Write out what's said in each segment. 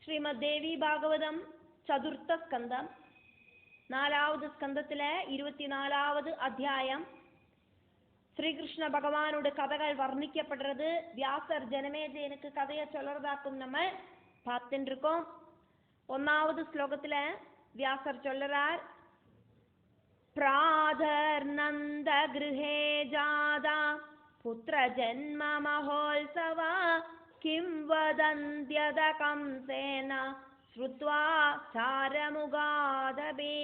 ശ്രീമദ്ദേവി ഭാഗവതം ചതുർത്ഥ സ്കന്ധം 4ാவது സ്കന്ധത്തിലെ 24ാவது അധ്യായം. ஸ்ரீகிருஷ்ண பகவானோட கதைகள் வர்ணிக்கப்படுறது. வியாசர் ஜனமேஜயனுக்கு கதையை சொல்றதாக்கும் நம்ம பார்த்துட்டு இருக்கோம். 1வது ஸ்லோகத்துல வியாசர் சொல்றார், பிராதர் நந்த கிருஹே ஜாதா புத்திர ஜன்ம மகோத்சவா கிம் வதந்த்யத கம்சேன ஸ்ருத்வா சாரமுகாதபே.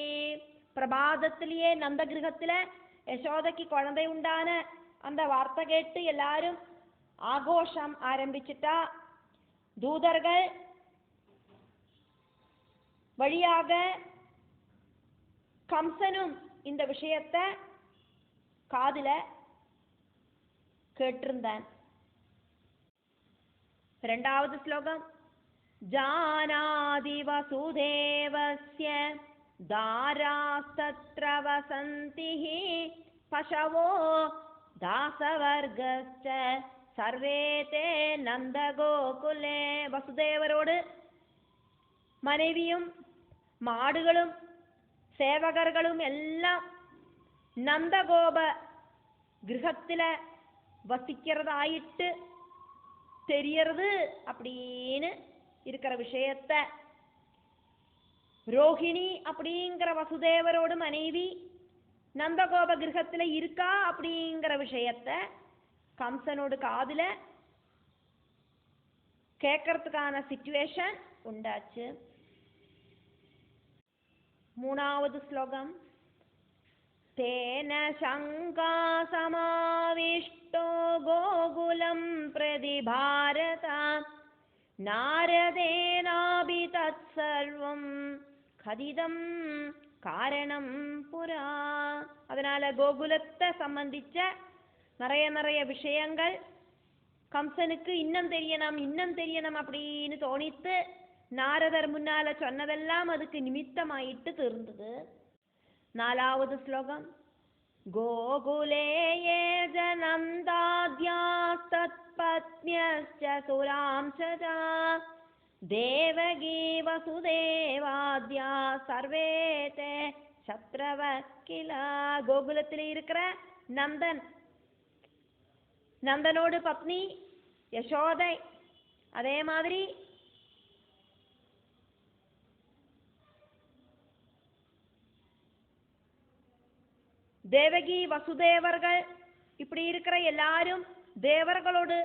பிரபாதத்திலேயே நந்த கிரகத்துல யசோதைக்கு குழந்தை உண்டான அந்த வார்த்தை கேட்டு எல்லாரும் ஆഘോഷം ஆரம்பிச்சிட்டா. தூதர்கள் வழியாக கம்சனும் இந்த விஷயத்தை காதுல கேட்டிருந்தான். 2வது ஸ்லோகம், ஜானாதி வசுதேவஸ்ய தாராஸ்தத்ர வசந்திஹ பசவோ தாசவர்கஸ்ச சர்வே தே நந்தகோகுலே. வசுதேவரோடு மனைவியும் மாடுகளும் சேவகர்களும் எல்லாம் நந்தகோப கிரகத்துல வசிக்கிறதாயிட்டு தெரியறது அப்படின்னு இருக்கிற விஷயத்த ரோஹிணி அப்படிங்கிற வசுதேவரோடு மனைவி நந்தகோப கிரகத்துல இருக்கா அப்படிங்கிற விஷயத்த கம்சனோடு காதுல கேட்கறதுக்கான சிச்சுவேஷன் உண்டாச்சு. 3வது ஸ்லோகம், தேன சங்கா சமாவிஷ்டோ கோகுலம் பிரதி பாரத நாரதேனாபி தத் சர்வம் கதிதம் காரணம் புரா. அதனால கோகுலத்தை சம்பந்திச்ச நிறைய விஷயங்கள் கம்சனுக்கு இன்னும் தெரியணும் அப்படின்னு தோணித்து நாரதர் முன்னால சொன்னதெல்லாம் அதுக்கு நிமித்தமாயிட்டு தீர்ந்தது. 4வது ஸ்லோகம், கோகுலே யே ஜனந்தாத்யாஸ்தத்பத்ன்யஸ்ச சுராம்சஜா தேவகி வசுதேவாத்யா சர்வே தே சத்ரவ கிலா. கோகுலத்தில் இருக்கிற நந்தனோடு பத்னி யசோதை, அதே மாதிரி தேவகி வசுதேவர்கள் இப்படி இருக்கிற எல்லாரும் தேவர்களோடு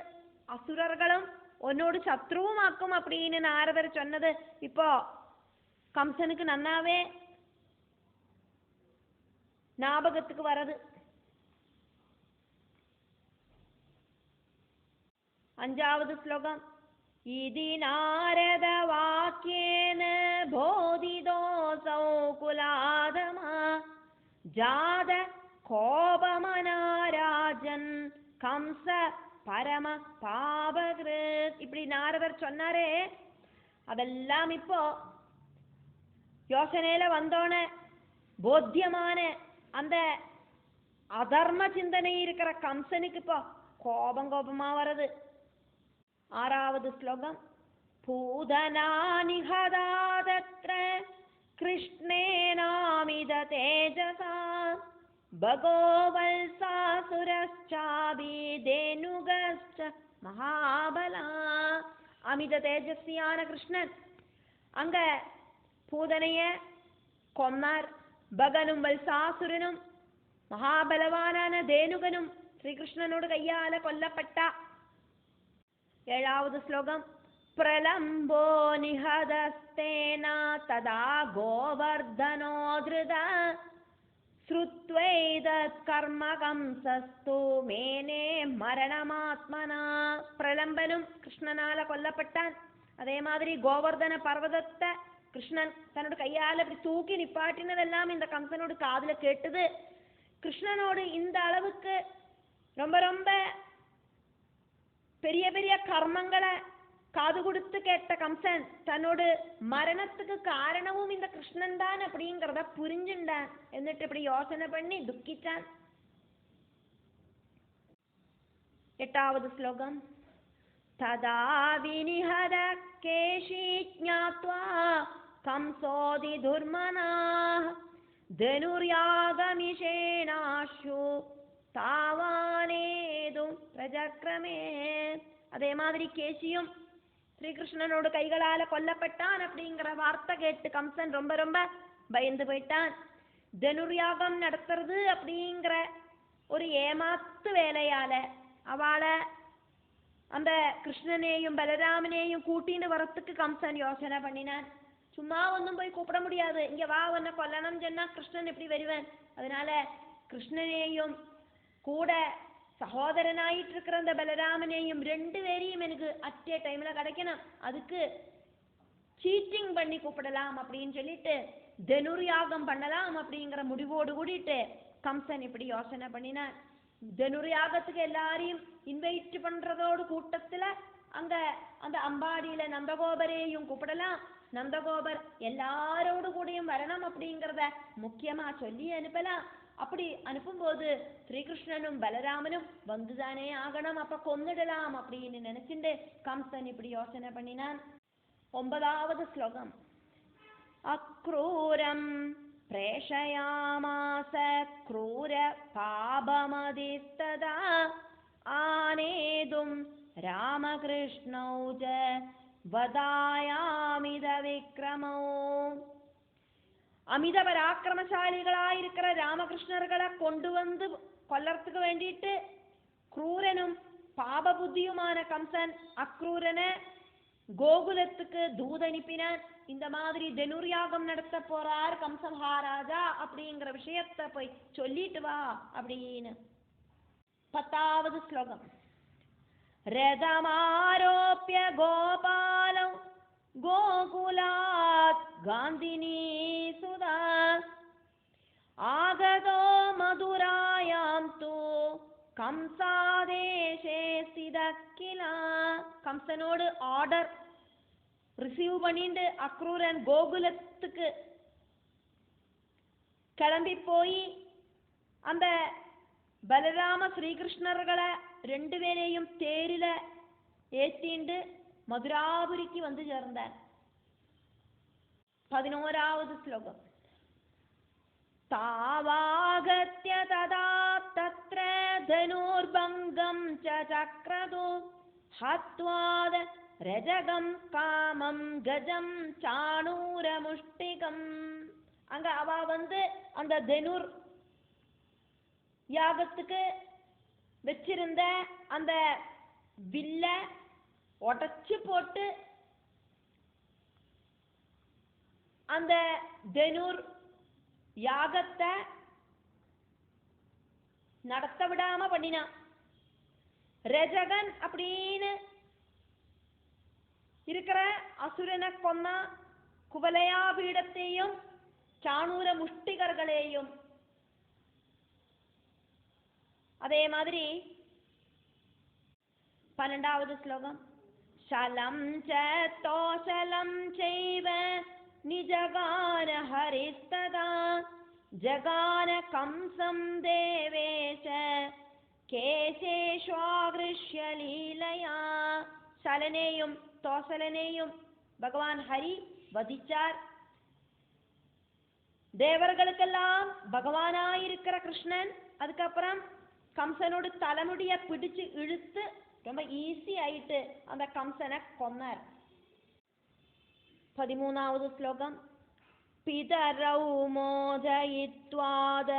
அசுரர்களும் உன்னோடு சத்ருவுமாக்கும் அப்படின்னு நாரதர் சொன்னது இப்போ கம்சனுக்கு நன்னாவே ஞாபகத்துக்கு வரது. 5வது ஸ்லோகம், இதி நாரத வாக்கியேன போதிதோசௌ குலாதமா ஜாத கோபமனாராஜன் கம்ச பரம பாபகிருத். இப்படி நாரதர் சொன்னாரே, அதெல்லாம் இப்போ யோசனையில வந்தோன போத்தியமான அந்த அதர்ம சிந்தனை இருக்கிற கம்சனுக்கு இப்போ கோபமா வருது. 6வது ஸ்லோகம், பூதனா நிஹதாதத்ர கிருஷ்ணேனாமித தேஜசா பகோவல்சாசுரச்சாபி தேனுகஸ்ச மகாபலா. அமித தேஜஸ்வியான கிருஷ்ணன் அங்க பூதனைய கொன்னார். பகனும் வல்சாசுரனும் மகாபலவானான தேனுகனும் ஸ்ரீகிருஷ்ணனோடு கையால கொல்லப்பட்டா. 7வது ஸ்லோகம், பிரலம்போ நிஹதஸ்தேன ததா கோவர்தனோ த்ருத ஸ்ருத்வைதத் கர்ம கம்சஸ்து மேனே மரணமாத்மனா. பிரலம்பனும் கிருஷ்ணனால கொல்லப்பட்டான். அதே மாதிரி கோவர்தன பர்வதத்தை கிருஷ்ணன் தன்னோட கையால இப்படி தூக்கி நிப்பாட்டினதெல்லாம் இந்த கம்சனோடு காதுல கேட்டது. கிருஷ்ணனோடு இந்த அளவுக்கு ரொம்ப பெரிய கர்மங்களை காது கொடுத்து கேட்ட கம்சன் தன்னோடு மரணத்துக்கு காரணமும் இந்த கிருஷ்ணன் தான் அப்படிங்கிறத புரிஞ்சுண்டான். എന്നിട്ട് இப்படி யோசனை பண்ணி துக்கிச்சான். 8வது ஸ்லோகம், തദാ വിനിഹത കേശി ജ്ഞാത്വാ കംസോതി ദുർമനാഃ ധനുർയാഗമിഷേണാശു താവാനേതും പ്രജക്രമേ. അതേമാതിരി കേശിയും ஸ்ரீகிருஷ்ணனோட கைகளால கொல்லப்பட்டான் அப்படிங்கிற வார்த்தை கேட்டு கம்சன் ரொம்ப ரொம்ப பயந்து போயிட்டான். தனுர்யாகம் நடத்துறது அப்படிங்கிற ஒரு ஏமாத்து வேலையால அவளை அந்த கிருஷ்ணனையும் பலராமனையும் கூட்டின்னு வரத்துக்கு கம்சன் யோசனை பண்ணினான். சும்மா ஒன்றும் போய் கூப்பிட முடியாது, இங்க வா உன்னை கொல்லணும் சொன்னா கிருஷ்ணன் எப்படி வருவேன்? அதனால கிருஷ்ணனையும் கூட சகோதரனாயிட்டு இருக்கிற அந்த பலராமனையும் ரெண்டு பேரையும் எனக்கு அட்டே டைம்ல கிடைக்கணும், அதுக்கு சீட்டிங் பண்ணி கூப்பிடலாம் அப்படின்னு சொல்லிட்டு தனுர்யாகம் பண்ணலாம் அப்படிங்கிற முடிவோடு கூடிட்டு கம்சன் இப்படி யோசனை பண்ணினான். தனுர்யாகத்துக்கு எல்லாரையும் இன்வைட் பண்றதோடு கூட்டத்துல அங்க அந்த அம்பாடியில நந்தகோபரையும் கூப்பிடலாம், நந்தகோபர் எல்லாரோடு கூடயும் வரணும் அப்படிங்கிறத முக்கியமா சொல்லி அனுப்பலாம். அப்படி அனுப்பும்போது ஸ்ரீகிருஷ்ணனும் பலராமனும் வந்துதானே ஆகணும், அப்ப கொன்னுடலாம் அப்படின்னு நினைச்சுட்டு கம்சன் இப்படி யோசனை பண்ணினான். 9வது ஸ்லோகம். அக்ரூரம் பிரேஷயாமாஸ க்ரூர பாபமதிஸ்ததா ஆனேதும் ராமகிருஷ்ணௌ ஜ வதாயாமித விக்ரமோ. அமித பராக்கிரமசாலிகளாயிருக்கிற ராமகிருஷ்ணர்களை கொண்டு வந்து கொல்லறதுக்கு வேண்டிட்டு ക്രൂരനും பாபபுத்தியுமான கம்சன் அக்ரூரனை கோகுலத்துக்கு தூதனுப்பினான். இந்த மாதிரி தனுர்யாகம் நடத்த போறார் கம்ச மகாராஜா அப்படிங்கிற விஷயத்தை போய் சொல்லிட்டு வா அப்படின்னு. 10வது ஸ்லோகம். ரதமாரோப்ய கோபாலம் கோகுலாத் காந்தினி சுதா ஆகதோ மதுராயாம் தூ கம்சாதேஷே ஸ்திதக்கிலா. கம்சனோடு ஆர்டர் ரிசீவ் பண்ணிட்டு அக்ரூரன் கோகுலத்துக்கு கிளம்பி போய் அந்த பலராம ஸ்ரீகிருஷ்ணர்களை ரெண்டு பேரையும் தேரில ஏத்திண்டு மதுராபுரிக்கு வந்து சேர்ந்தார். 11வது ஸ்லோகம். தாவாகத்ய ததா தத்ர தனுர்பங்கம் ச சக்ரது ஹத்வாத ரஜகம் காமம் கஜம் சாணூரமுஷ்டிகம். அங்க அவ வந்து அந்த தனுர் யாகத்துக்கு வச்சிருந்த அந்த வில்ல உடைச்சு போட்டு அந்த தனுர் யாகத்தை நடத்த விடாம பண்ணினான். ரஜகன் அப்படின்னு இருக்கிற அசுரனை கொன்ன குவலயா பீடத்தையும் சாணூர முஷ்டிகர்களையும். அதே மாதிரி 12வது ஸ்லோகம். சலம் ச தோசலம் செய்வ நிஜகான ஹரிஸ்ததா ஜகான கம்சம் தேவேஷ கேசேஷ்வாகிருஷ்ய லீலையா. சலனேயும் தோசலனையும் பகவான் ஹரி வதிச்சார். தேவர்களுக்கெல்லாம் பகவானாயிருக்கிற கிருஷ்ணன் அதுக்கப்புறம் கம்சனோடு தலைமுடிய பிடிச்சு இழுத்து ரொம்ப ஈஸி ஆயிட்டு அந்த கம்சனை கொன்னார். 13வது ஸ்லோகம். பிதரௌ மோதயித்வாத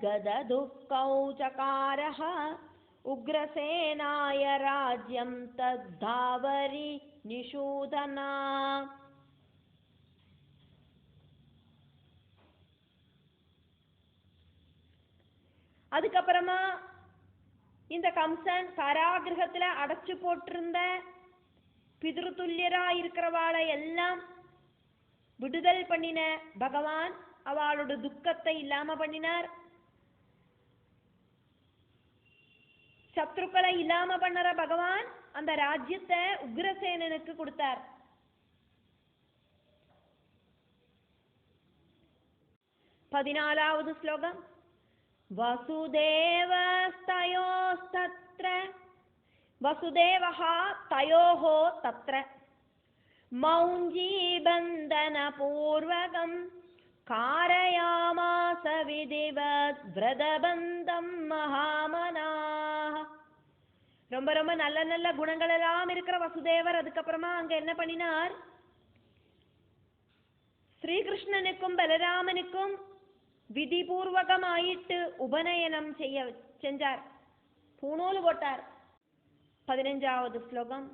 கததுக்கௌ சகாரஹ உக்ரசேனாய ராஜ்யம் தத்தாவரி நிஷூதனா. அதுக்கப்புறமா இந்த கம்சன் காராகிரகத்துல அடைச்சு போட்டிருந்த பிதிருத்துல்யரா இருக்கிறவாளை எல்லாம் விடுதல் பண்ணின பகவான் அவளோட துக்கத்தை இல்லாம பண்ணினார். சத்ருக்களை இல்லாம பண்ணற பகவான் அந்த ராஜ்யத்தை உக்ரசேனனுக்கு கொடுத்தார். 14வது ஸ்லோகம். வசுதேவஸ்தயோஸ்தத்ர വസുദേവഃ തയോഃ തത്ര മൗഞ്ചീബന്ധനപൂർവകം കാരയാമാസ വിധിവത് വ്രതബന്ധം மகாமனாः. ரொம்ப ரொம்ப நல்ல நல்ல குணங்கள் எல்லாம் இருக்கிற வசுதேவர் அதுக்கப்புறமா அங்க என்ன பண்ணினார்? ஸ்ரீகிருஷ்ணனுக்கும் பலராமனுக்கும் விதிபூர்வகமாயிட்டு உபநயனம் செஞ்சார், பூணூல் போட்டார். 15வது ஸ்லோகம்.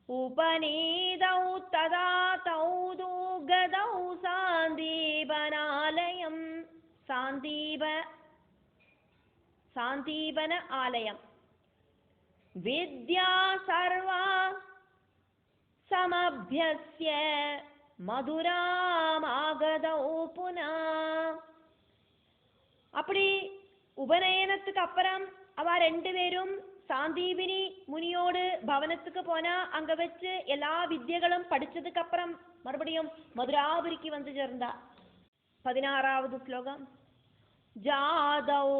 உபநீதௌ ததா தௌது கதௌ சாந்தீபனாலயம். சாந்தீபன ஆலயம். வித்யா சர்வா சமப்யஸ்ய மதுராமாகதௌ புனா. அப்படி உபநயனத்துக்கு அப்புறம் அவ 2 பேரும் சாந்தீபினி முனியோடு பவனத்துக்கு போனா அங்க வச்சு எல்லா வித்யகளும் படிச்சதுக்கு அப்புறம் மறுபடியும் மதுராபுரிக்கு வந்து சேர்ந்தா. 16வது ஸ்லோகம். ஜாதௌ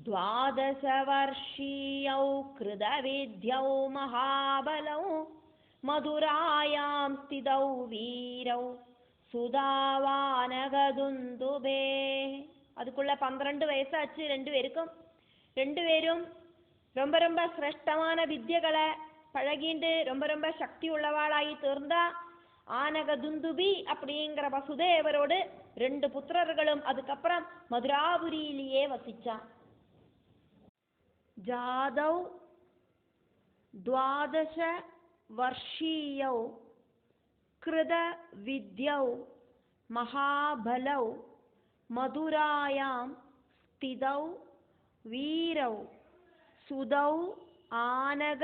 द्वादश वर्षीयौ कृत विद्यौ महाबलौ मधुरायां स्थितौ वीरौ சுதாவானகதுந்துபே. அதுக்குள்ள 12 வயசாச்சு 2 பேருக்கும். 2 பேரும் ரொம்ப ரொம்ப சிரேஷ்டமான வித்யகளை பழகிண்டு ரொம்ப ரொம்ப சக்தி உள்ளவாளாகி தீர்ந்தா. ஆனகதுந்துபி அப்படிங்கிற வசுதேவரோடு 2 புத்திரர்களும் அதுக்கப்புறம் மதுராபுரியிலேயே வசிச்சான். ஜாதௌ द्वादश वर्षीयौ कृत विद्यौ महाबलौ मधुरायां स्थितौ वीरौ सुदौ आनग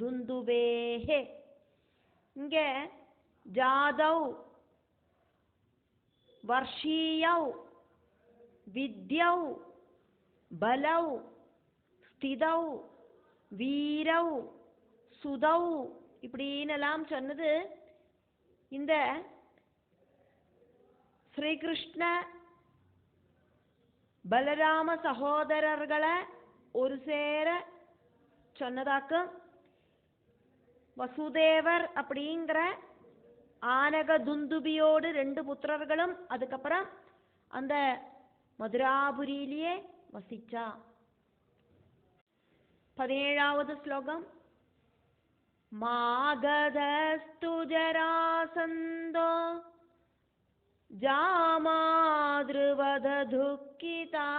दुन्दुबेः. இங்க ஜாதௌ वर्षीयौ विद्यौ बलौ ஸ்திதௌ வீரௌ சுதௌ இப்படின்னெல்லாம் சொன்னது இந்த ஸ்ரீகிருஷ்ண பலராம சகோதரர்களை ஒரு சேர சொன்னதாக்கும். வசுதேவர் அப்படிங்கிற ஆனக துந்துபியோடு 2 புத்திரர்களும் அதுக்கப்புறம் அந்த மதுராபுரியிலேயே வசிச்சா. 17வது ஸ்லோகம். மாகதஸ்து ஜராசந்தோ ஜாமாத்ருவத துக்கிதா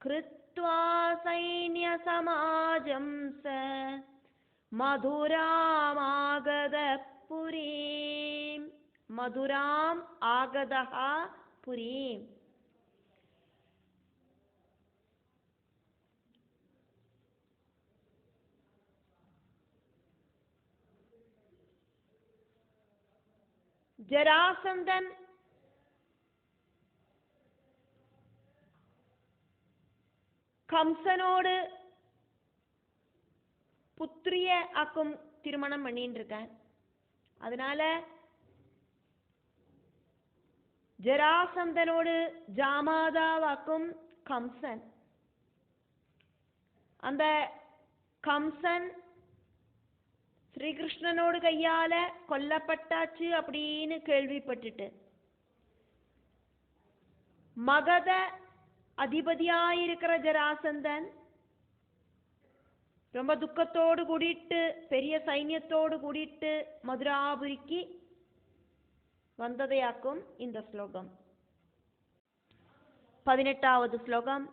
கிருத்வா சைன்ய சமாஜம் ச மதுராமாகத புரீம். மதுராம் ஆகதஹ புரீம். ஜராசந்தன் கம்சனோடு புத்திரிய ஆக்கும் திருமணம் பண்ணிட்டு இருக்கான். அதனால ஜராசந்தனோடு ஜாமாதாவாக்கும் கம்சன். அந்த கம்சன் ஸ்ரீகிருஷ்ணனோடு கையால கொல்லப்பட்டாச்சு அப்படின்னு கேள்விப்பட்டுட்டு மகத அதிபதியாயிருக்கிற ஜராசந்தன் ரொம்ப துக்கத்தோடு கூடிட்டு பெரிய சைன்யத்தோடு கூடிட்டு மதுராபுரிக்கு வந்ததையாக்கும் இந்த ஸ்லோகம். 18வது ஸ்லோகம்.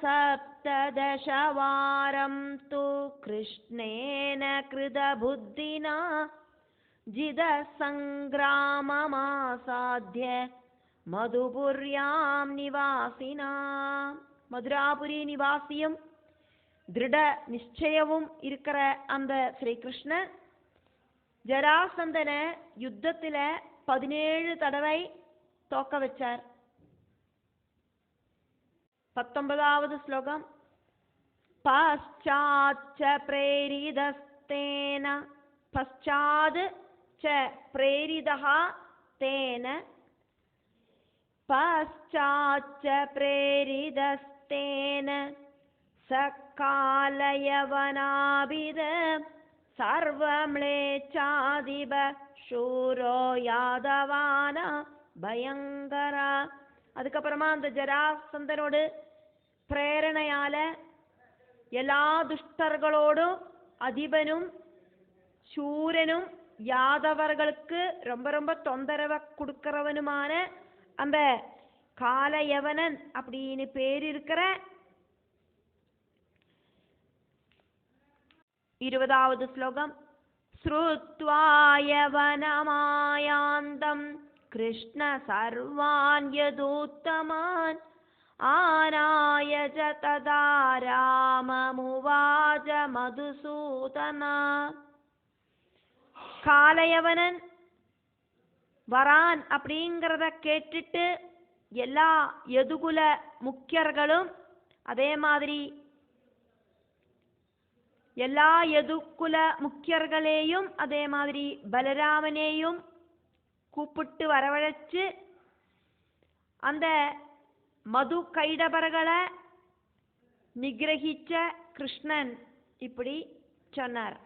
சப்ததசவாரம் து கிருஷ்ணேன கிருத புத்தினா ஜித சங்கிராமமாசாத்ய மதுபுர்யாம் நிவாசினா. மதுராபுரி நிவாசியும் திருட நிச்சயமும் இருக்கிற அந்த ஸ்ரீகிருஷ்ணன் ஜராசந்தனை யுத்தத்துல 17 தடவை தோக்க வச்சார். 19வது ஸ்லோகம். பశ్చాచ్చ பிரேரிதஸ்தேன பశ్చాத் ச பிரேரிதஹ தேன பశ్చాச்ச பிரேரிதஸ்தேன സകാലയവനാഭിത സർവമ്ലേച്ഛാധിപ ശൂരോ യാദവാന ഭയങ്കര. அதுக்கப்புறமா அந்த ஜராசந்தனோடு பிரேரணையால எல்லா துஷ்டர்களோடும் அதிபனும் சூரனும் யாதவர்களுக்கு ரொம்ப ரொம்ப தொந்தரவை கொடுக்கிறவனுமான அந்த காலயவனன் அப்படின்னு பேர் இருக்கிற 20வது ஸ்லோகம். ஸ்ருத்வாயவனமாயாந்தம் கிருஷ்ண சர்வான் யதூத்தமான் ஆனாயஜ ததா ராமமுவாஜ மதுசூதனா. காலயவனன் வரான் அப்படிங்கிறத கேட்டுட்டு எல்லா யதுகுல முக்கியர்களும் அதே மாதிரி எல்லா யதுகுல முக்கியர்களையும் அதே மாதிரி பலராமனையும் கூப்பிட்டு வரவழைச்சு அந்த மது கைடபர்களை நிகிரகிச்ச கிருஷ்ணன் இப்படி சொன்னார்.